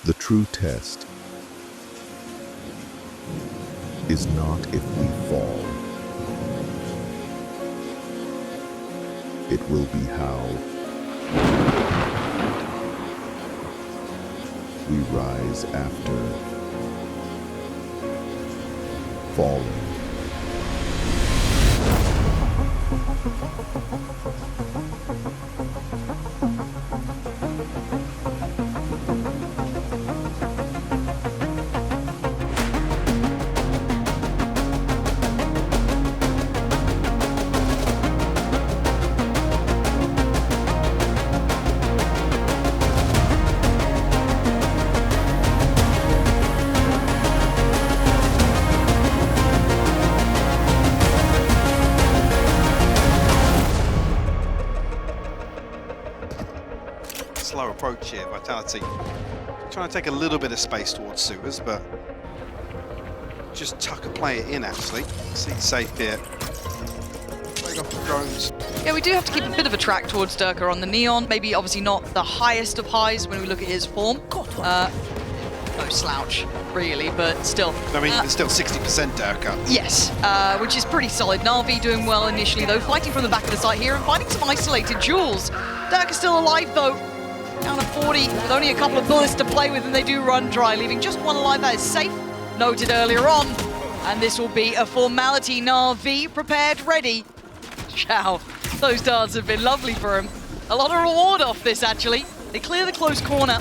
The true test is not if we fall. It will be how we rise after falling. Slow approach here, Vitality. Trying to take a little bit of space towards sewers, but just tuck and play it in actually. See safe here. Playing off the drones. Yeah, we do have to keep a bit of a track towards Durka on the Neon. Maybe obviously not the highest of highs when we look at his form. No slouch, really, but still. I mean, it's still 60% Durka. Yes, which is pretty solid. Navi doing well initially, though, fighting from the back of the site here and finding some isolated duels. Durka's still alive, though. Down to 40, with only a couple of bullets to play with, and they do run dry, leaving just one alive. That is safe, noted earlier on. And this will be a formality. Navi prepared, ready. Chow, those darts have been lovely for him. A lot of reward off this, actually. They clear the close corner.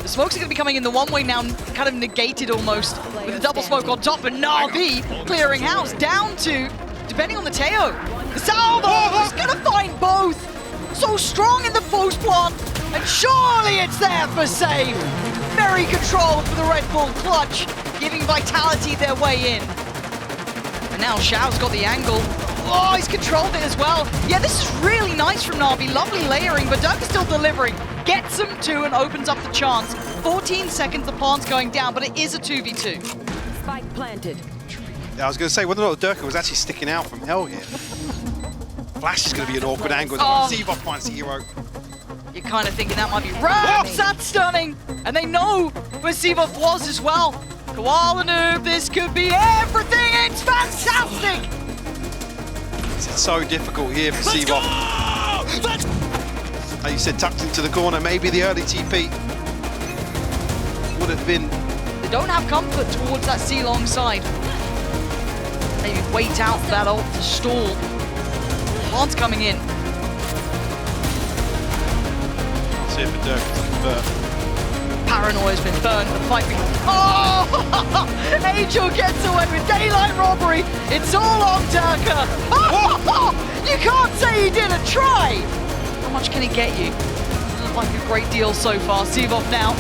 The smokes are going to be coming in the one way now, kind of negated almost, with the double smoke on top, and Navi clearing house down to, depending on the Teo. The Salvo is going to find both. So strong in the post plant, and surely it's there for save. Very controlled for the Red Bull clutch, giving Vitality their way in. And now Xiao's got the angle. Oh, he's controlled it as well. Yeah, this is really nice from Navi. Lovely layering, but Durka's still delivering. Gets him two and opens up the chance. 14 seconds, the plant's going down, but it is a 2v2. Spike planted. Yeah, I was going to say, whether or not Durka was actually sticking out from hell here. Flash is going to be an awkward angle. Cyvoph finds the hero. You're kind of thinking that might be Raps, that's stunning! And they know where Cyvoph was as well. Koala Noob, this could be everything, it's fantastic! It's so difficult here for Cyvoph. Like you said, tucked into the corner, maybe the early TP would have been... They don't have comfort towards that C-long side. Maybe wait out for that ult to stall. Plant's coming in. See if Durka Paranoia's been burned, the fight being... Oh! Angel gets away with daylight robbery. It's all on Durka. You can't say he didn't try. How much can he get you? Doesn't look like a great deal so far. Cyvoph now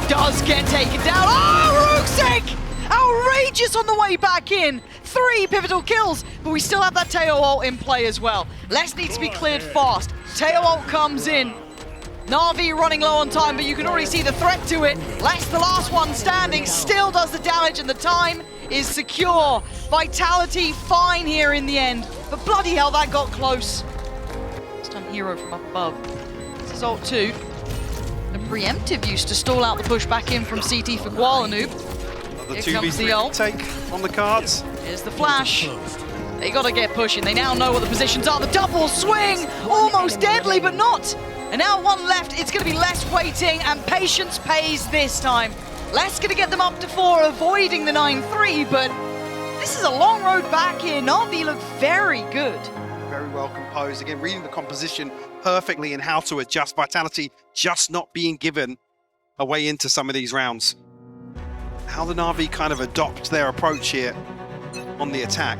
does get taken down. Oh, Rooksik! Outrageous on the way back in. 3 pivotal kills, but we still have that Teo ult in play as well. Less needs to be cleared fast. Teo ult comes in. Navi running low on time, but you can already see the threat to it. Less the last one standing, still does the damage, and the time is secure. Vitality fine here in the end, but bloody hell, that got close. Stun hero from up above. This is ult 2. The preemptive use to stall out the push back in from CT for Koala Noob. The Here comes the 2v3 ult. take on the cards. Here's the flash. They gotta get pushing. They now know what the positions are. The double swing, almost deadly, but not. And now one left. It's gonna be less waiting, and patience pays this time. Less gonna get them up to 4, avoiding the 9-3, but this is a long road back here. Navi look very good. Very well composed. Again, reading the composition perfectly and how to adjust. Vitality just not being given a way into some of these rounds. How the Navi kind of adopt their approach here on the attack.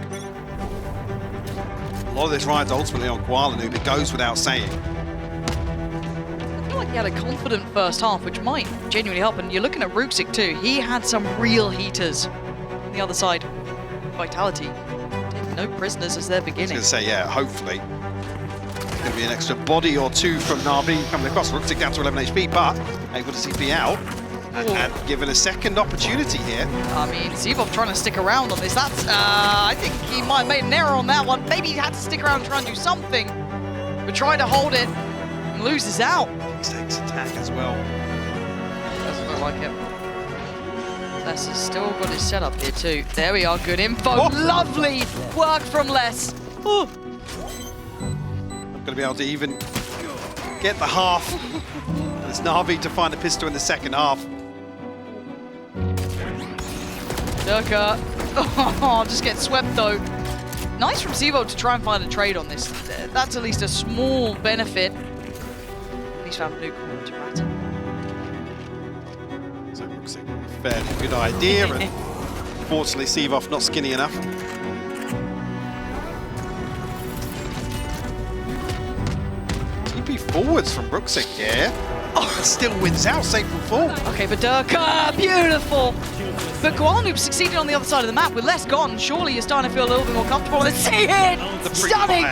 A lot of this rides ultimately on Koala Noob, it goes without saying. I feel like he had a confident first half, which might genuinely help. And you're looking at Rooksik too. He had some real heaters on the other side. Vitality taking no prisoners as they're I was beginning. going to say, yeah, hopefully. There's going to be an extra body or two from Navi coming across. Rooksik down to 11 HP, but able to CP out. And given a second opportunity here. I mean, Cyvoph trying to stick around on this. That's, I think he might have made an error on that one. Maybe he had to stick around and try and do something. But trying to hold it and loses out. Takes attack as well. like it. Les has still got his setup here too. There we are, good info. Oh. Lovely work from Les. Ooh. Not going to be able to even get the half. It's Navi to find a pistol in the second half. Durka. Oh, just get swept though. Nice from Cyvoph to try and find a trade on this. That's at least a small benefit. He's found a new corner to rattle. So it looks like a fairly good idea, and unfortunately Cyvoph not skinny enough. TP forwards from Brooksik, yeah. Oh, still wins out, safe from fall. Okay, but Durka, beautiful. But Gwalnoob succeeded on the other side of the map with less gone. Surely you're starting to feel a little bit more comfortable. And see it! Stunning!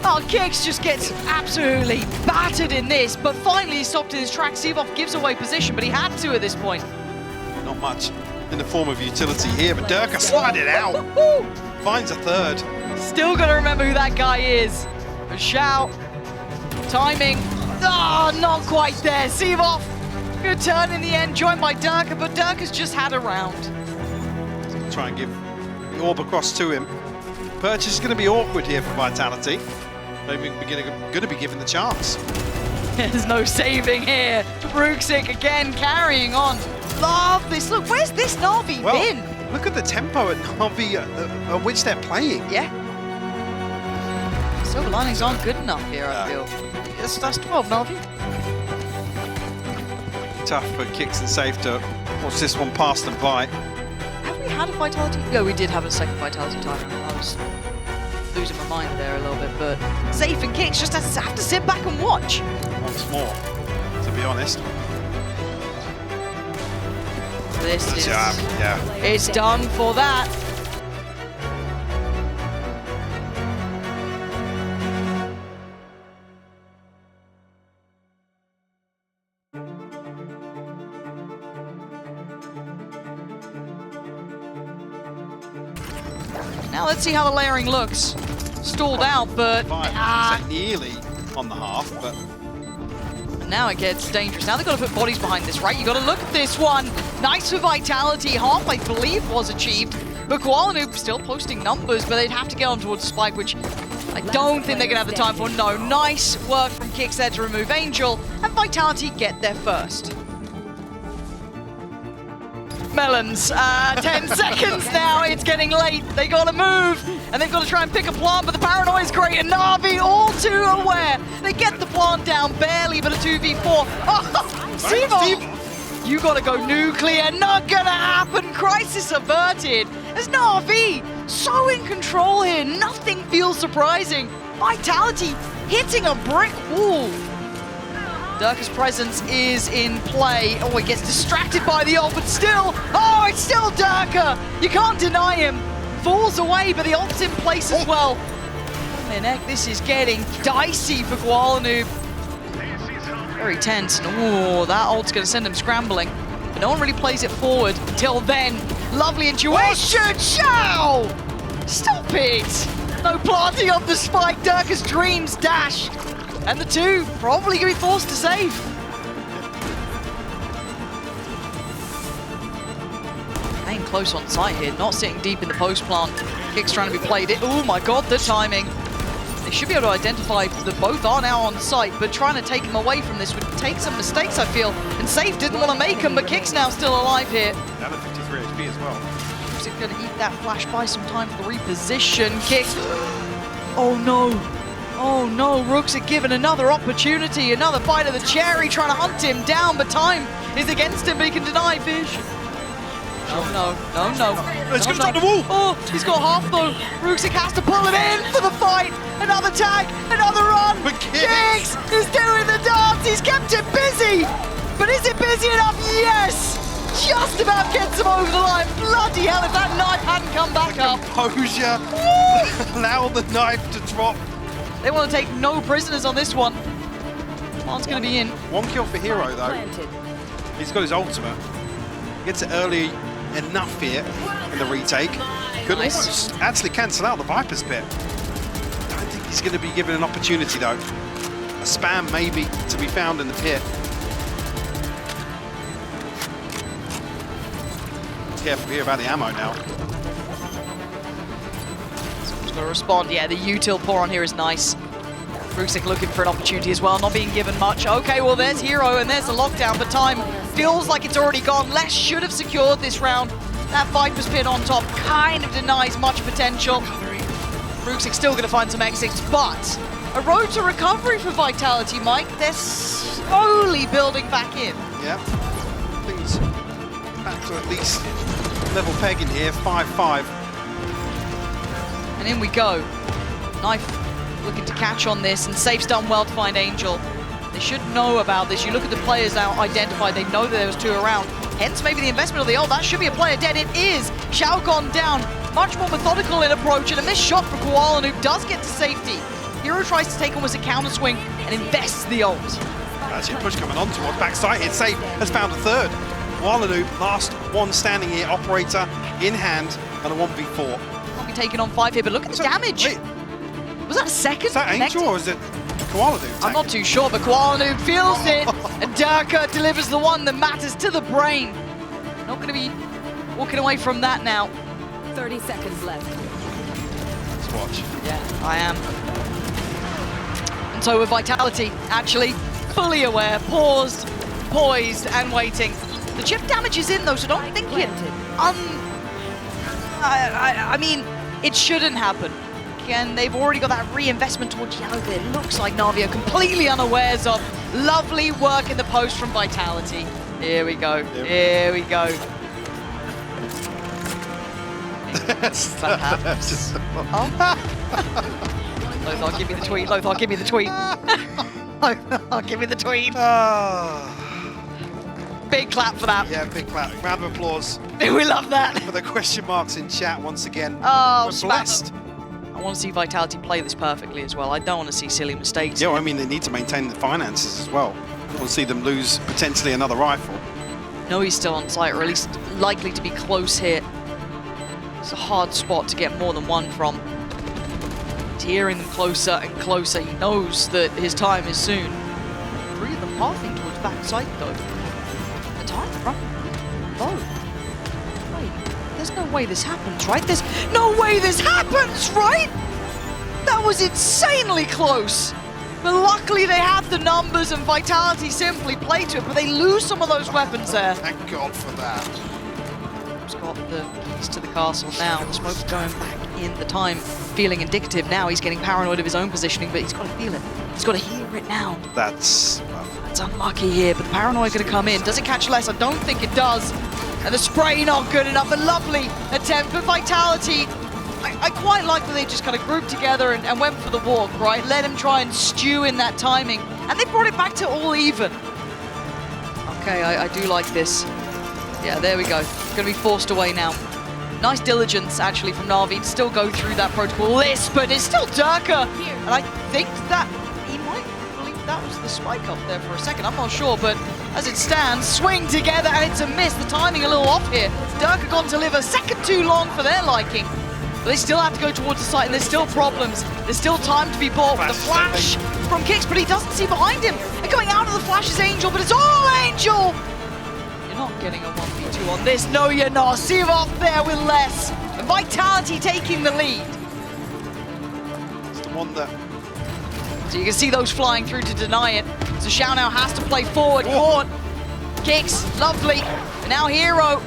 Oh, Kix just gets absolutely battered in this, but finally he stopped in his tracks. Cyvoph gives away position, but he had to at this point. Not much in the form of utility here, but Durka slided out. Finds a third. Still got to remember who that guy is. A shout. Timing. Oh, not quite there. Cyvoph, good turn in the end, joined by Durka, but Durka's just had a round. Try and give the orb across to him. Purchase is going to be awkward here for Vitality. Maybe going to be given the chance. There's no saving here. Brooksik again carrying on. Love this. Look, where's this Navi been? Look at the tempo at Navi at which they're playing. Yeah. Silver linings aren't good enough here, I feel. That's 12, Navi. Tough for Kix and Safe to watch this one pass them by. Have we had a Vitality? Yeah, we did have a second Vitality time. I was losing my mind there a little bit, but Safe and Kix just have to sit back and watch. Once more, to be honest. This is... yeah. It's done for that. Now let's see how the layering looks. Stalled out, but nearly on the half, but now it gets dangerous. Now they've got to put bodies behind this, right? You got to look at this one. Nice for Vitality. Half, I believe, was achieved. But Gwalnoob still posting numbers, but they'd have to get on towards the spike, which I don't think they're going to have the time for. No, nice work from Kix there to remove Angel, and Vitality get there first. Melons, 10 seconds now, it's getting late, they gotta move, and they've got to try and pick a plant, but the paranoia is great, and Navi all too aware. They get the plant down barely, but a 2v4. Oh, Cyvoph, you gotta go nuclear, not gonna happen, crisis averted. There's Navi, so in control here, nothing feels surprising. Vitality hitting a brick wall. Durka's presence is in play. Oh, he gets distracted by the ult, but still, oh, it's still Durka. You can't deny him. Falls away, but the ult's in place as well. Minek, this is getting dicey for Gwalnoob. Very tense, and oh, that ult's going to send him scrambling. But no one really plays it forward until then. Lovely intuition, Chow! Stop it! No planting of the spike, Durka's dreams dash. And the two probably going to be forced to save. Staying close on site here, not sitting deep in the post plant. Kix trying to be played it. Oh my god, the timing. They should be able to identify that both are now on site, but trying to take him away from this would take some mistakes, I feel. And Safe didn't want to make him, but Kix now still alive here. Down at 53 HP as well. Is it going to eat that flash by some time for the reposition? Kix. Oh no. Oh no, Rooks are given another opportunity, another bite of the cherry, trying to hunt him down, but time is against him, but he can deny vision. No. He's going to drop the wall. Oh, he's got half though. Rooksik has to pull him in for the fight. Another tag, another run. But Kix is doing the dance. He's kept it busy. But is it busy enough? Yes. Just about gets him over the line. Bloody hell, if that knife hadn't come back up. Composure. Allow the knife to drop. They want to take no prisoners on this one. One's going to be in. One kill for Hero, though. He's got his ultimate. Gets it early enough here in the retake. Could almost actually cancel out the Viper's bit. I don't think he's going to be given an opportunity, though. A spam maybe to be found in the pit. careful here about the ammo now. Someone's got to respond. Yeah, the util pour on here is nice. Rusick looking for an opportunity as well, not being given much. Okay, well, there's Hero and there's the lockdown, but time feels like it's already gone. Les should have secured this round. That Viper's pin on top kind of denies much potential. Rusick's still going to find some exits, but a road to recovery for Vitality, Mike. They're slowly building back in. Yeah, things back to at least level pegging here, 5-5. And in we go. Knife looking to catch on this, and Safe's done well to find Angel. They should know about this. You look at the players now identified, they know that there was 2 around. Hence maybe the investment of the ult. That should be a player dead. It is. Xiao gone down. Much more methodical in approach, and a missed shot for Koala, who does get to safety. Hero tries to take almost a counter swing and invests the ult. Actually, a push coming on towards backside here. Safe has found a third. Walanu, last one standing here, operator in hand, and a 1v4. Can't be taken on 5 here, but look at the damage. Wait, was that a second? is that Angel or is it Koalanu? I'm not too sure, but Koalanu feels it, and Durka delivers the one that matters to the brain. Not going to be walking away from that now. 30 seconds left. Let's watch. Yeah, I am. And so with Vitality, actually, fully aware, paused, poised, and waiting. The chip damage is in though, so don't think it... I mean, it shouldn't happen. And they've already got that reinvestment towards Yellow that it looks like Navi are completely unawares of. Lovely work in the post from Vitality. Here we go, here we go. Perhaps. Lothar, give me the tweet. Lothar, give me the tweet. Lothar, give me the tweet. Big clap for that. Yeah, big clap. Round of applause. We love that. For the question marks in chat once again. Oh, we're blessed. I want to see Vitality play this perfectly as well. I don't want to see silly mistakes. Yeah, well, I mean, they need to maintain the finances as well. We'll see them lose potentially another rifle. No, he's still on site, or at least likely to be close here. It's a hard spot to get more than one from. He's hearing them closer and closer. He knows that his time is soon. 3 of them pathing towards backside, though. The time front low. Wait, there's no way this happens, right? There's no way this happens, right? That was insanely close. But luckily they have the numbers and Vitality simply play to it, but they lose some of those weapons there. Thank God for that. He's got the keys to the castle now. The smoke's going back in, the time feeling indicative now. He's getting paranoid of his own positioning, but he's got to feel it. He's got to hear it now. That's unlucky here, but the paranoia going to come in. Does it catch less? I don't think it does. And the spray not good enough. A lovely attempt for Vitality. I quite like that they just kind of grouped together and went for the walk, right? Let him try and stew in that timing. And they brought it back to all even. Okay, I do like this. Yeah, there we go. Going to be forced away now. Nice diligence, actually, from Navi to still go through that protocol list, but it's still Durka. And I think that he might believe that was the spike up there for a second. I'm not sure, but as it stands, swing together, and it's a miss. The timing a little off here. Durka gone to live a second too long for their liking. But they still have to go towards the site, and there's still problems. There's still time to be bought with the flash from Kicks, but he doesn't see behind him. And going out of the flash is Angel, but it's all Angel! You're not getting a 1v2 on this. No, you're not. Cyvoph there with less. And Vitality taking the lead. it's the one that... So you can see those flying through to deny it. So Xiao now has to play forward. Caught. Kicks. Lovely. And now Hero.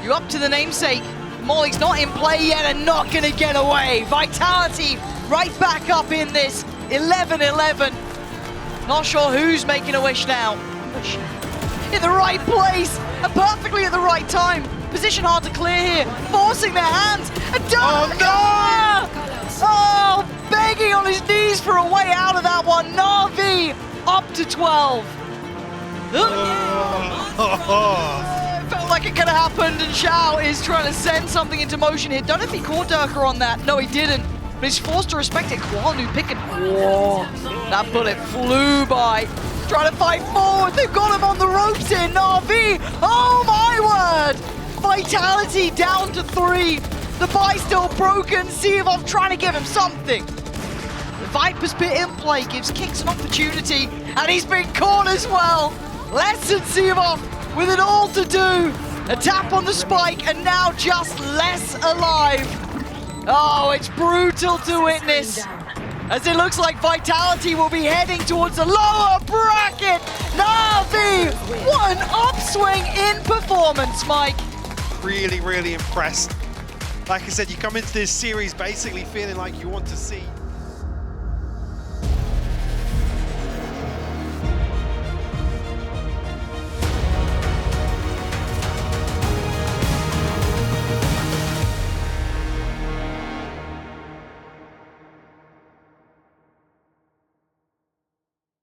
You up to the namesake. Molly's not in play yet and not going to get away. Vitality right back up in this. 11-11. Not sure who's making a wish now. In the right place and perfectly at the right time. Position hard to clear here. Forcing their hands. And Durka! Oh, begging on his knees for a way out of that one. Navi up to 12. Felt like it could have happened, and Xiao is trying to send something into motion here. Don't know if he caught Durka on that. No, he didn't. But he's forced to respect it. Koalu picking. Whoa. That bullet flew by. Trying to fight forward. They've got him on the ropes here. Navi. Oh, my word. Vitality down to 3. The buy still broken. Cyvoph trying to give him something. The Viper's pit in play gives Kicks an opportunity. And he's been caught as well. Less than Cyvoph with it all to do. A tap on the spike, and now just less alive. Oh, it's brutal to witness, as it looks like Vitality will be heading towards the lower bracket. Navi, what an upswing in performance, Mike. Really, really impressed. Like I said, you come into this series basically feeling like you want to see